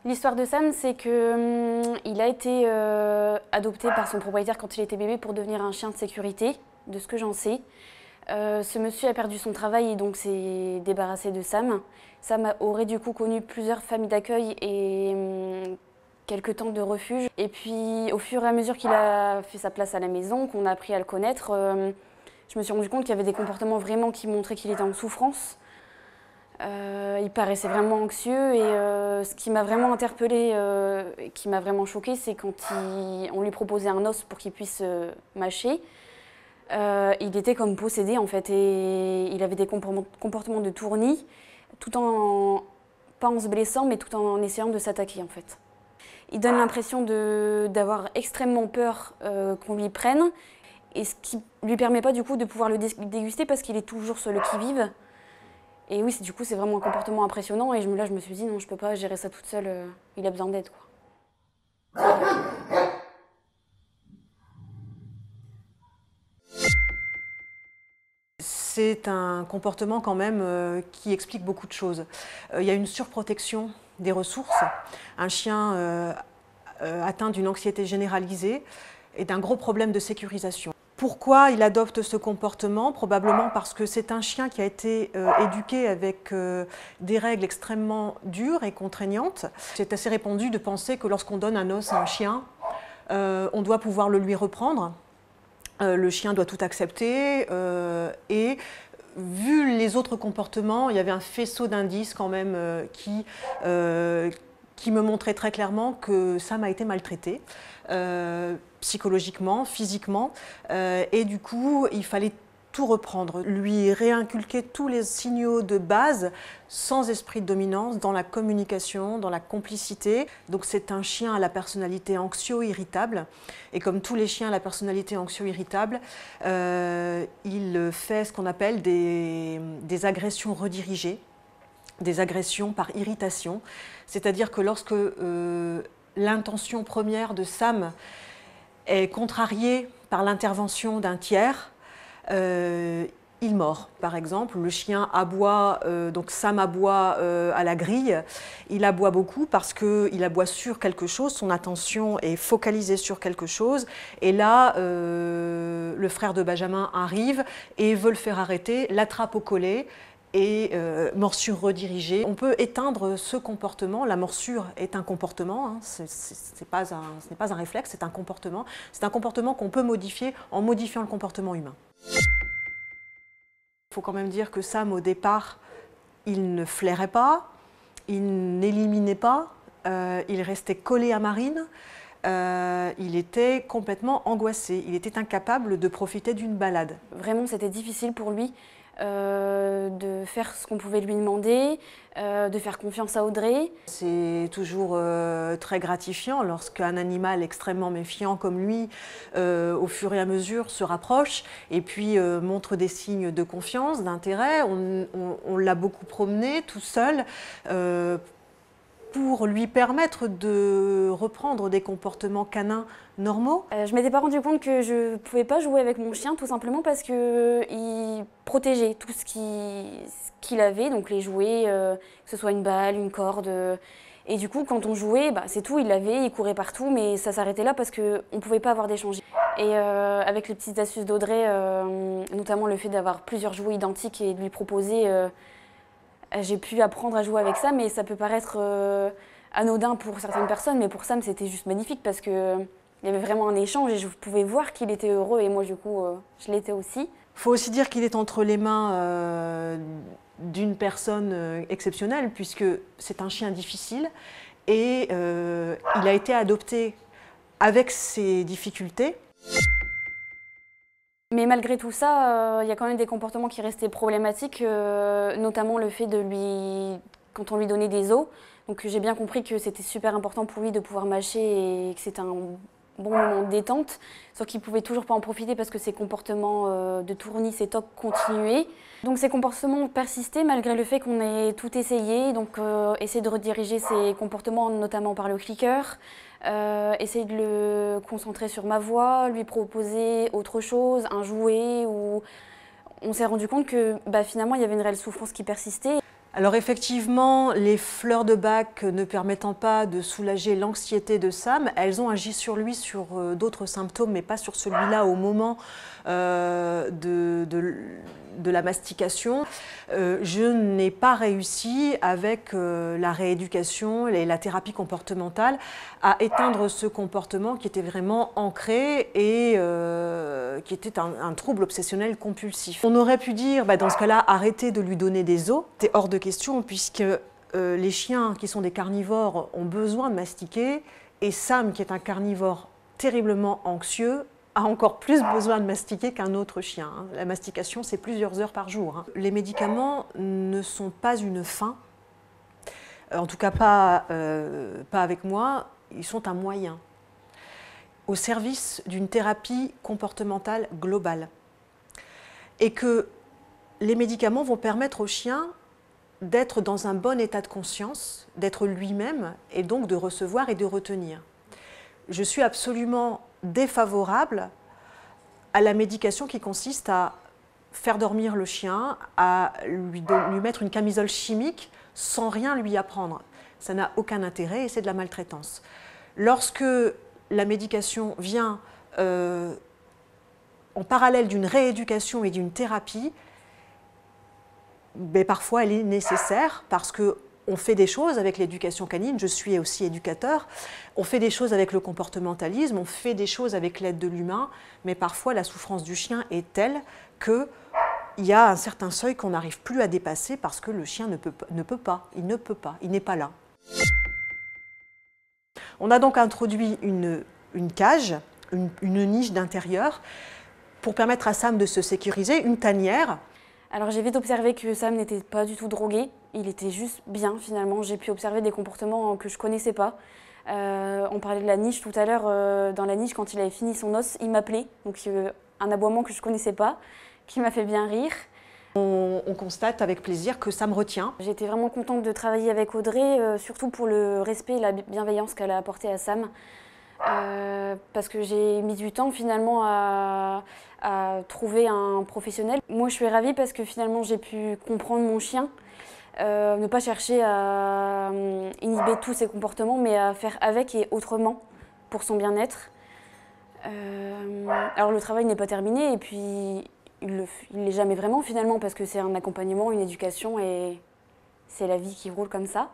L'histoire de Sam, c'est que il a été adopté par son propriétaire quand il était bébé pour devenir un chien de sécurité, de ce que j'en sais. Ce monsieur a perdu son travail et donc s'est débarrassé de Sam. Sam aurait du coup connu plusieurs familles d'accueil et quelques temps de refuge. Et puis au fur et à mesure qu'il a fait sa place à la maison, qu'on a appris à le connaître, je me suis rendu compte qu'il y avait des comportements vraiment qui montraient qu'il était en souffrance. Il paraissait vraiment anxieux et ce qui m'a vraiment interpellée et qui m'a vraiment choquée, c'est quand on lui proposait un os pour qu'il puisse mâcher. Il était comme possédé en fait et il avait des comportements de tournis, tout en, pas en se blessant, mais tout en essayant de s'attaquer en fait. Il donne l'impression d'avoir extrêmement peur qu'on lui prenne, et ce qui ne lui permet pas du coup de pouvoir le déguster parce qu'il est toujours sur le qui-vive. Et oui, du coup, c'est vraiment un comportement impressionnant et là, je me suis dit non, je peux pas gérer ça toute seule, il a besoin d'aide, quoi. C'est un comportement quand même qui explique beaucoup de choses. Il y a une surprotection des ressources. Un chien atteint d'une anxiété généralisée et d'un gros problème de sécurisation. Pourquoi il adopte ce comportement? Probablement parce que c'est un chien qui a été éduqué avec des règles extrêmement dures et contraignantes. C'est assez répandu de penser que lorsqu'on donne un os à un chien, on doit pouvoir le lui reprendre. Le chien doit tout accepter et vu les autres comportements, il y avait un faisceau d'indices quand même qui me montrait très clairement que Sam a été maltraité, psychologiquement, physiquement, et du coup il fallait tout reprendre, lui réinculquer tous les signaux de base sans esprit de dominance, dans la communication, dans la complicité. Donc c'est un chien à la personnalité anxio-irritable, et comme tous les chiens à la personnalité anxio-irritable, il fait ce qu'on appelle des agressions redirigées, des agressions par irritation, c'est-à-dire que lorsque l'intention première de Sam est contrariée par l'intervention d'un tiers, il mord. Par exemple, le chien aboie, donc Sam aboie à la grille, il aboie beaucoup parce qu'il aboie sur quelque chose, son attention est focalisée sur quelque chose, et là, le frère de Benjamin arrive et veut le faire arrêter, l'attrape au collet, et morsure redirigée. On peut éteindre ce comportement. La morsure est un comportement, hein. Ce n'est pas un réflexe, c'est un comportement. C'est un comportement qu'on peut modifier en modifiant le comportement humain. Il faut quand même dire que Sam, au départ, il ne flairait pas, il n'éliminait pas, il restait collé à Marine, il était complètement angoissé, il était incapable de profiter d'une balade. Vraiment, c'était difficile pour lui de faire ce qu'on pouvait lui demander, de faire confiance à Audrey. C'est toujours très gratifiant lorsqu'un animal extrêmement méfiant comme lui, au fur et à mesure, se rapproche et puis montre des signes de confiance, d'intérêt. On l'a beaucoup promené tout seul pour lui permettre de reprendre des comportements canins normaux. Je ne m'étais pas rendu compte que je ne pouvais pas jouer avec mon chien, tout simplement parce qu'il protégeait tout ce qu'il avait, donc les jouets, que ce soit une balle, une corde. Et du coup, quand on jouait, c'est tout, il l'avait, il courait partout, mais ça s'arrêtait là parce qu'on ne pouvait pas avoir d'échange. Et avec les petites astuces d'Audrey, notamment le fait d'avoir plusieurs jouets identiques et de lui proposer, j'ai pu apprendre à jouer avec ça, mais ça peut paraître anodin pour certaines personnes, mais pour Sam, c'était juste magnifique parce que il y avait vraiment un échange et je pouvais voir qu'il était heureux et moi, du coup, je l'étais aussi. Il faut aussi dire qu'il est entre les mains d'une personne exceptionnelle puisque c'est un chien difficile et il a été adopté avec ses difficultés. Mais malgré tout ça, il y a quand même des comportements qui restaient problématiques, notamment le fait quand on lui donnait des os. Donc j'ai bien compris que c'était super important pour lui de pouvoir mâcher et que c'était un bon moment de détente, sauf qu'il ne pouvait toujours pas en profiter parce que ses comportements de tournis, ses tocs continuaient. Donc ces comportements persistaient malgré le fait qu'on ait tout essayé, donc essayer de rediriger ses comportements notamment par le clicker, essayer de le concentrer sur ma voix, lui proposer autre chose, un jouet, ou on s'est rendu compte que finalement il y avait une réelle souffrance qui persistait. Alors effectivement, les fleurs de bac ne permettant pas de soulager l'anxiété de Sam, elles ont agi sur lui sur d'autres symptômes, mais pas sur celui-là au moment de la mastication. Je n'ai pas réussi avec la rééducation et la thérapie comportementale à éteindre ce comportement qui était vraiment ancré et qui était un trouble obsessionnel compulsif. On aurait pu dire, dans ce cas-là, arrêtez de lui donner des os. C'est hors de question puisque les chiens qui sont des carnivores ont besoin de mastiquer et Sam, qui est un carnivore terriblement anxieux, a encore plus besoin de mastiquer qu'un autre chien. La mastication, c'est plusieurs heures par jour. Les médicaments ne sont pas une fin, en tout cas pas avec moi, ils sont un moyen au service d'une thérapie comportementale globale. Et que les médicaments vont permettre au chien d'être dans un bon état de conscience, d'être lui-même et donc de recevoir et de retenir. Je suis absolument défavorable à la médication qui consiste à faire dormir le chien, à lui mettre une camisole chimique sans rien lui apprendre. Ça n'a aucun intérêt et c'est de la maltraitance. Lorsque la médication vient en parallèle d'une rééducation et d'une thérapie, parfois elle est nécessaire parce qu'on fait des choses avec l'éducation canine, je suis aussi éducateur, on fait des choses avec le comportementalisme, on fait des choses avec l'aide de l'humain, mais parfois la souffrance du chien est telle qu'il y a un certain seuil qu'on n'arrive plus à dépasser parce que le chien ne peut pas, il n'est pas là. On a donc introduit une cage, une niche d'intérieur pour permettre à Sam de se sécuriser, une tanière. Alors j'ai vite observé que Sam n'était pas du tout drogué, il était juste bien finalement. J'ai pu observer des comportements que je ne connaissais pas. On parlait de la niche tout à l'heure, dans la niche quand il avait fini son os, il m'appelait, donc un aboiement que je ne connaissais pas, qui m'a fait bien rire. On constate avec plaisir que Sam retient. J'étais vraiment contente de travailler avec Audrey, surtout pour le respect et la bienveillance qu'elle a apporté à Sam. Parce que j'ai mis du temps finalement à trouver un professionnel. Moi je suis ravie parce que finalement j'ai pu comprendre mon chien, ne pas chercher à inhiber tous ses comportements mais à faire avec et autrement pour son bien-être. Alors le travail n'est pas terminé et puis il ne l'est jamais vraiment finalement parce que c'est un accompagnement, une éducation et c'est la vie qui roule comme ça.